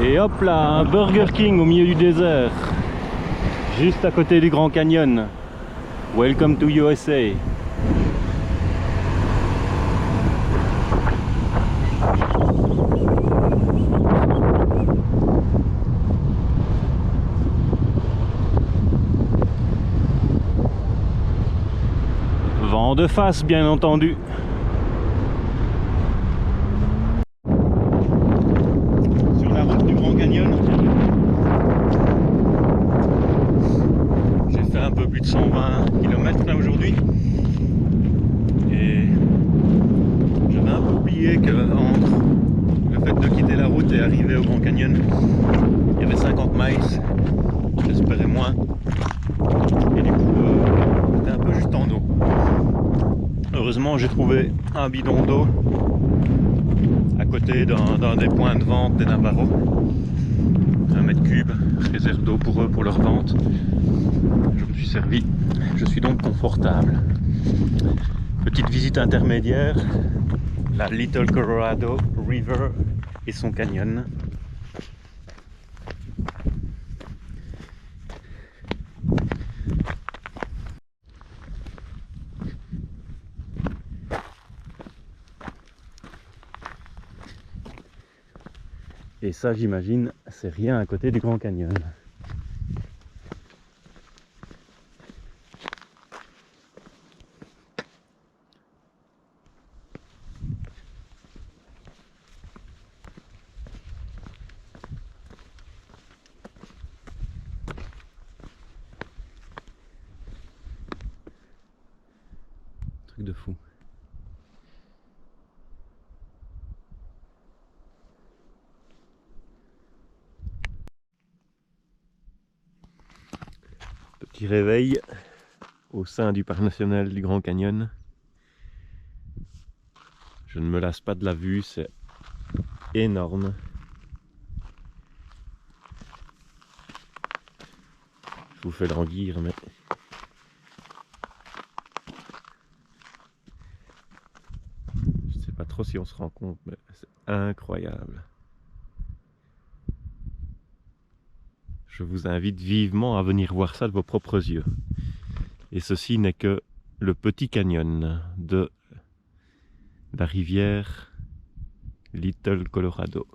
Et hop là, un Burger King au milieu du désert, juste à côté du Grand Canyon. Welcome to USA. Vent de face, bien entendu. Sur la route du Grand Canyon, j'ai fait un peu plus de 120 km là aujourd'hui. Et j'avais un peu oublié que entre le fait de quitter la route et arriver au Grand Canyon, il y avait 50 miles. J'espérais moins. Et du coup, j'étais un peu juste en eau. Heureusement, j'ai trouvé un bidon d'eau à côté d'un des points de vente des Navarros. 1 mètre cube, réserve d'eau pour eux, pour leur vente. Je me suis servi, je suis donc confortable. Petite visite intermédiaire, la Little Colorado River et son canyon. Et ça, j'imagine, c'est rien à côté du Grand Canyon. Truc de fou. Petit réveil au sein du parc national du Grand Canyon. Je ne me lasse pas de la vue, c'est énorme. Je vous fais languir, mais je sais pas trop si on se rend compte, mais c'est incroyable. Je vous invite vivement à venir voir ça de vos propres yeux. Et ceci n'est que le petit canyon de la rivière Little Colorado.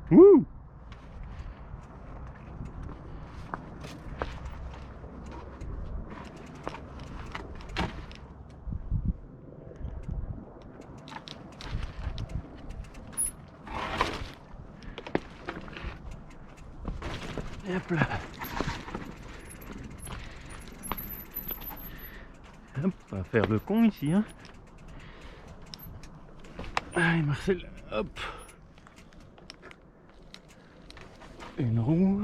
Wouh! Et hop là. Hop, on va faire le con ici, hein. Allez Marcel, hop. Une roue.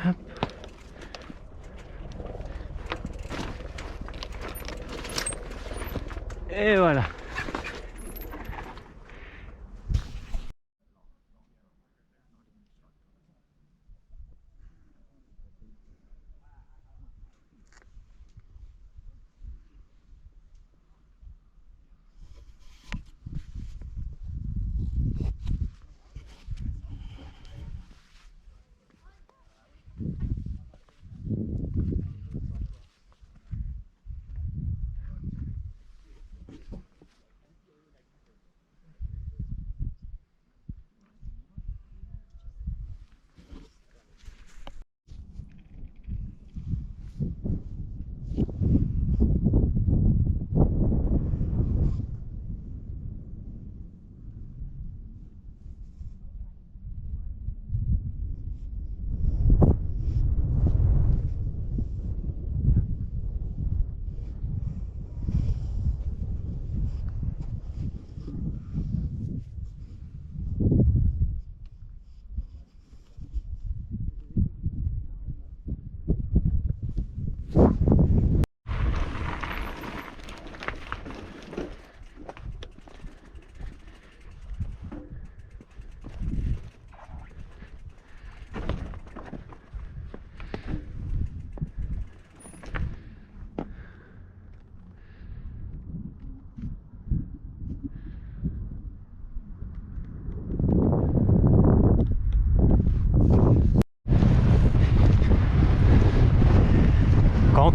Hop. Et voilà.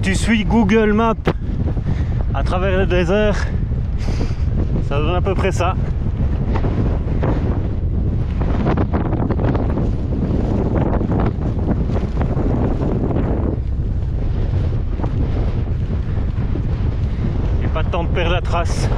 tu suis Google Maps à travers le désert, ça donne à peu près ça. Et pas de temps de perdre la trace.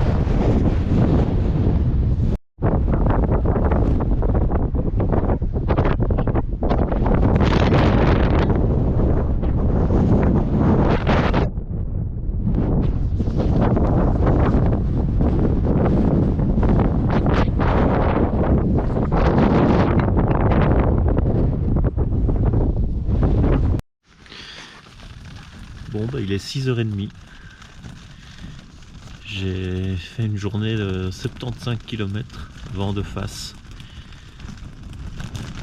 Bon bah il est 6h30. J'ai fait une journée de 75 km vent de face.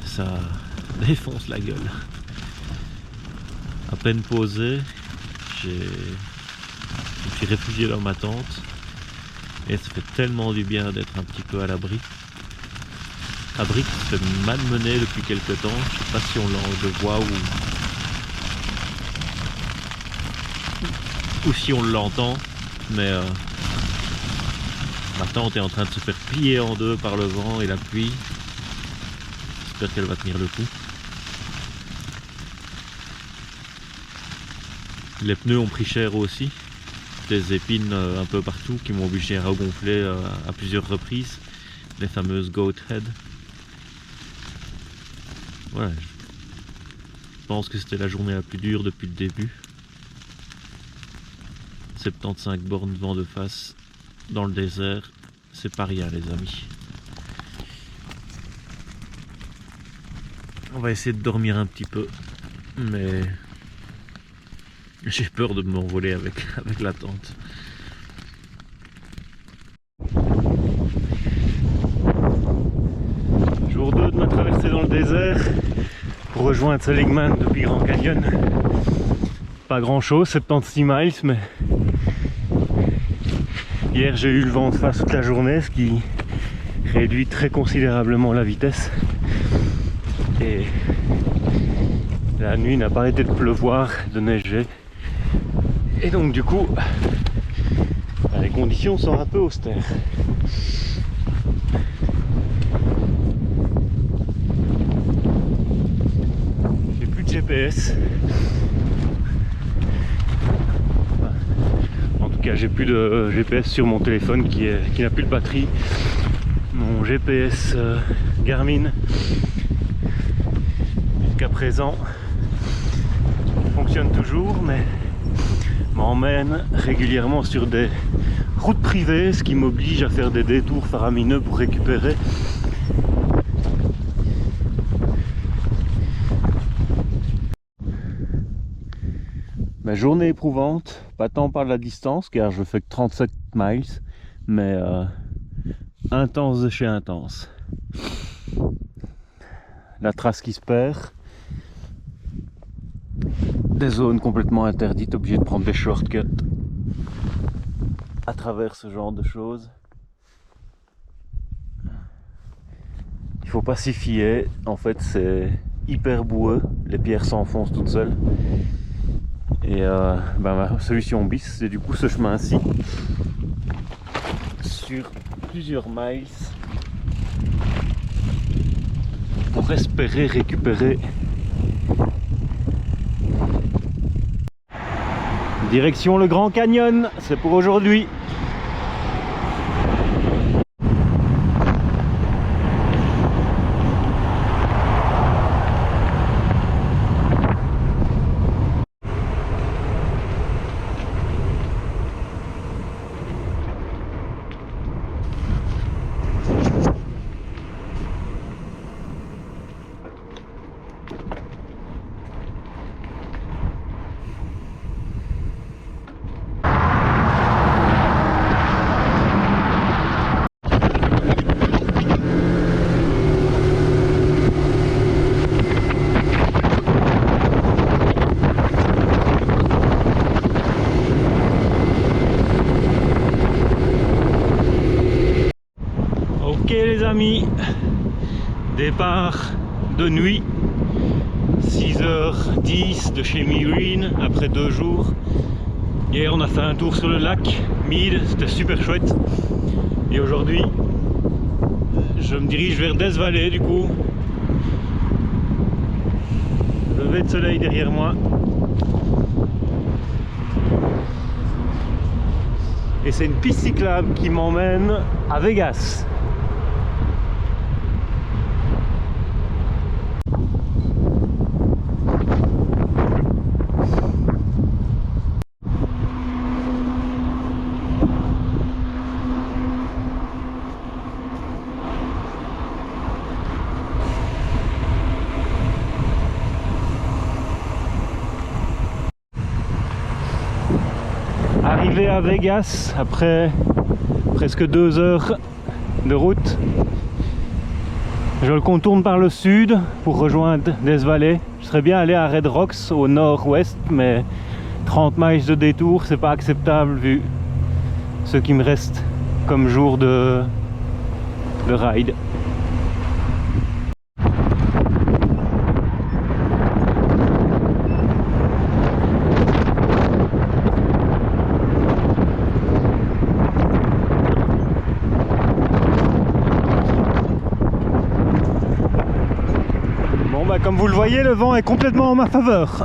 Ça défonce la gueule. À peine posé, je me suis réfugié dans ma tente et ça fait tellement du bien d'être un petit peu à l'abri. Abri qui se fait malmener depuis quelques temps. Je sais pas si on le voit ou si on l'entend, mais ma tente est en train de se faire plier en deux par le vent et la pluie. J'espère qu'elle va tenir le coup. Les pneus ont pris cher aussi. Des épines un peu partout qui m'ont obligé à regonfler à plusieurs reprises. Les fameuses Goat Head. Voilà. Je pense que c'était la journée la plus dure depuis le début. 75 bornes vent de face dans le désert, c'est pas rien les amis. On va essayer de dormir un petit peu, mais j'ai peur de m'envoler avec la tente. Jour 2 de ma traversée dans le désert pour rejoindre Seligman depuis Grand Canyon. Pas grand chose, 76 miles, mais hier j'ai eu le vent de face toute la journée, ce qui réduit très considérablement la vitesse. Et la nuit n'a pas arrêté de pleuvoir, de neiger. Et donc du coup, les conditions sont un peu austères. J'ai plus de GPS. J'ai plus de GPS sur mon téléphone qui n'a plus de batterie. Mon GPS Garmin jusqu'à présent fonctionne toujours, mais m'emmène régulièrement sur des routes privées, ce qui m'oblige à faire des détours faramineux pour récupérer. Ma journée éprouvante, pas tant par la distance car je fais que 37 miles, mais intense de chez intense. La trace qui se perd, des zones complètement interdites, obligé de prendre des shortcuts à travers ce genre de choses. Il faut pas s'y fier, en fait c'est hyper boueux, les pierres s'enfoncent toutes seules. Et ma solution bis, c'est du coup ce chemin-ci sur plusieurs miles pour espérer récupérer. Direction le Grand Canyon, c'est pour aujourd'hui. Ok les amis, départ de nuit, 6h10 de chez Mireen après 2 jours. Hier on a fait un tour sur le lac Mead, c'était super chouette. Et aujourd'hui je me dirige vers Death Valley du coup. Lever de soleil derrière moi. Et c'est une piste cyclable qui m'emmène à Vegas. Arrivé à Vegas après presque 2 heures de route, je le contourne par le sud pour rejoindre Death Valley. Je serais bien allé à Red Rocks au nord-ouest, mais 30 miles de détour c'est pas acceptable vu ce qui me reste comme jour de ride. Comme vous le voyez, le vent est complètement en ma faveur.